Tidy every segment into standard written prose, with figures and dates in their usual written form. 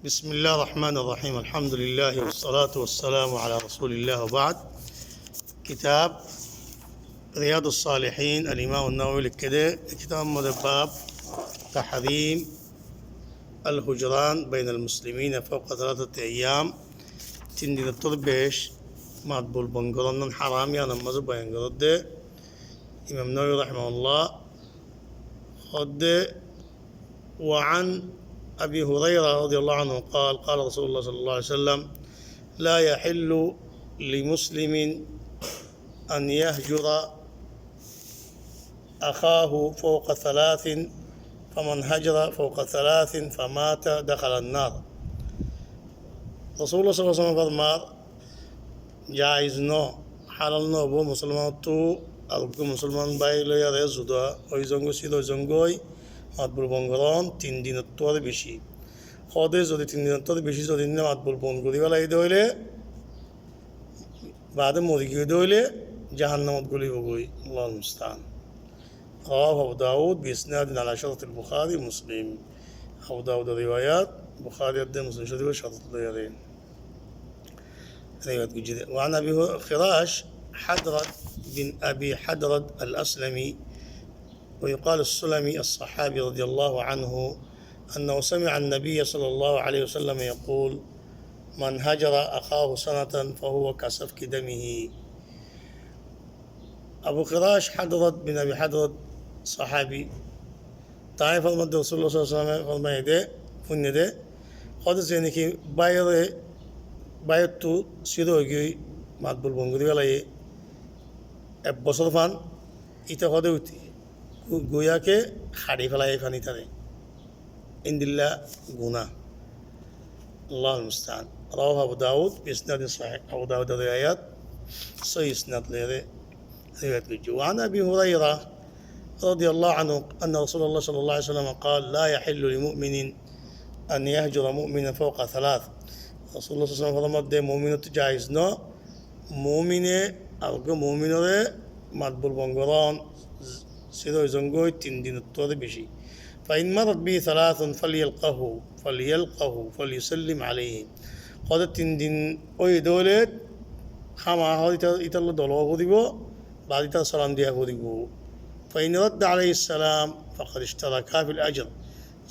بسم الله الرحمن الرحيم الحمد لله والصلاة والسلام على رسول الله وبعد كتاب رياض الصالحين الإمام النووي لكده كتاب باب تحريم الهجران بين المسلمين فوق 3 أيام تندين الطربيش مطبول بنقرن حرام يعني مزب بينقرد إمام النووي رحمه الله خد وعن أبي هريرة رضي الله عنه قال قال رسول الله صلى الله عليه وسلم لا يحل لمسلم أن يهجر أخاه فوق 3 فمن هجر فوق 3 فمات دخل النار رسول الله صلى الله عليه وسلم فرمار جائز نو حلال نو بو مسلمان تو أرجو مسلمان باي لو يرى زودا ويزنگو سيدو زنگوي মাতবুল বঙ্গরণ 3 দিনের তোর বেশি খদে যদি 3 দিনের তোর বেশি যদি মাতবুল বন করি বেলাই দইলে বাদে মরি গিয়ে দইলে জাহান্নামত গলি বগই আল্লাহ মুস্তান আবু দাউদ বিসনাদ আলা শরত البخاري مسلم আবু দাউদ روايات বুখারী ও মুসলিম শরীফের শরত লয়ারে روايات جديدة وعن ابي خراش حضرت بن ابي حضرت الاسلمي ويقال السلمي الصحابي رضي الله عنه أنه سمع النبي صلى الله عليه وسلم يقول من هجر أخاه سنة فهو كسفك دمه أبو خراش حضرت بن أبي حضرت صحابي طائف المد رسول الله صلى الله عليه وسلم فرمايده فنده قد زينكي بايرتو سيروغي مطبول بونغري ولا بصرفان إتخذوتي গোয়াকে খাড়ি ফেলাই ফানি তারে ইন্দিল্লা গুনা আল্লাহ মুস্তান রাওয়াহ আবু দাউদ বিসনাদ সহিহ আবু দাউদ روايات صحيح اسناد له روايات وعن ابي هريره رضي الله عنه ان رسول الله صلى الله عليه وسلم قال لا يحل لمؤمن ان يهجر مؤمنا فوق 3 رسول الله صلى الله عليه وسلم فرماد মুমিন জায়েজ না মুমিনে আরগো মুমিনরে মাতবুল বঙ্গরণ سيدو زنگوي 3 দিনের তোর বেশি فإن مرت به 3 فليلقه فليسلم عليه قد 3 দিন ওই দৌলে খামা হইতা ইতাল দলও দিব বাদিতা সালাম দিয়া দিব فإن رد عليه السلام فقد اشتركا في الأجر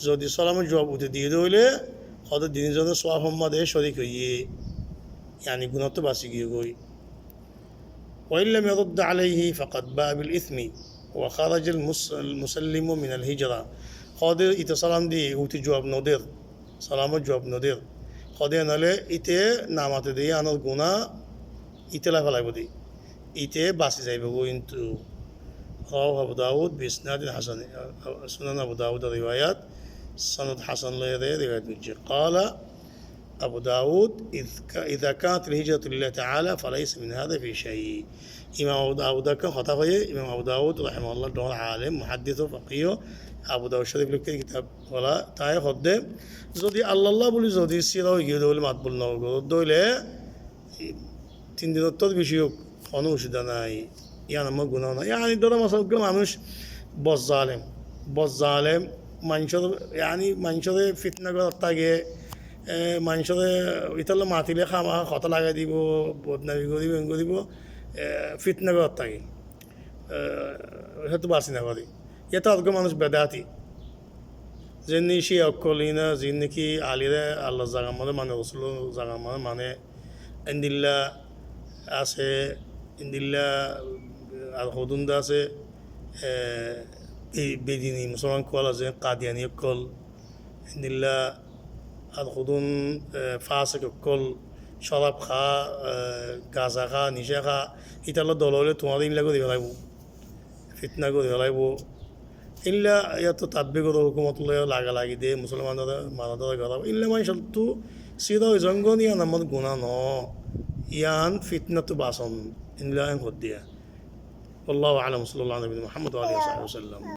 যদি সালামের জবাব উঠে দিয়ে দৌলে কত দিনের জন্য সওয়াব সম্মাদে শরীক হইয়ে يعني গুনাহ তো বাঁচি গিয়ে গই وإن لم يرد عليه فقد باء بالإثم وخرج المسلم من الهجرة خاطر إتصالام دي وتي جواب نودر سلام جواب نودر خاطر ناله إته نامات دي أنا الجنا إتلا فلاي بدي إته باسي زي بقول إنتو رواه أبو داود بإسناد حسن سنن أبو داود روايات سند حسن له روايات بيجي قال أبو داود إذا كانت الهجرة لله تعالى فليس من هذا في شيء إمام أبو داود كان خطأه إمام أبو داود رحمه الله دون عالم محدث وفقيه أبو داود شريف لك كتاب ولا تاي خده زودي الله بولي زودي سيرا يجدول مطبول نوغو دوله تندين الطور بيشيوك خانوش داناي يعني ما قلنا يعني دولا مثلا كم عنوش بوز ظالم منشر يعني منشر فتنة قرأت تاجي منشر يطلع ماتيله خامها خطأ لقى ديبو بودنا بيقول ديبو ফিতনা করতে থাকে হয়তো বাসি না করি এটা অর্গ মানুষ বেদাতি যিনি সে অকলিনা যিনি কি আলিরে আল্লাহ জাগা মানে রসুল জাগা মানে ইন্দিল্লা আছে ইন্দিল্লা আর হদুন্দা আছে বেদিনী মুসলমান কল আছে কাদিয়ানি কল ইন্দিল্লা আর হদুন ফাসেক কল শরাব খা গাঁজা খা নিশা খা ইতালো দল হলে তোমার ইনলা করে ফেলাইব ফিতনা করে ফেলাইব ইনলা ইয়াত তাদবিগত হুকুমত লয় লাগা লাগি দে মুসলমানদের মানা ধরা করা ইনলা মানে সত্তু সিধা জঙ্গনি নামত গুণা ন ইয়ান ফিতনা তো বাসন ইনলা হদ দিয়া আল্লাহু আলাম সাল্লাল্লাহু আলাইহি ওয়া সাল্লাম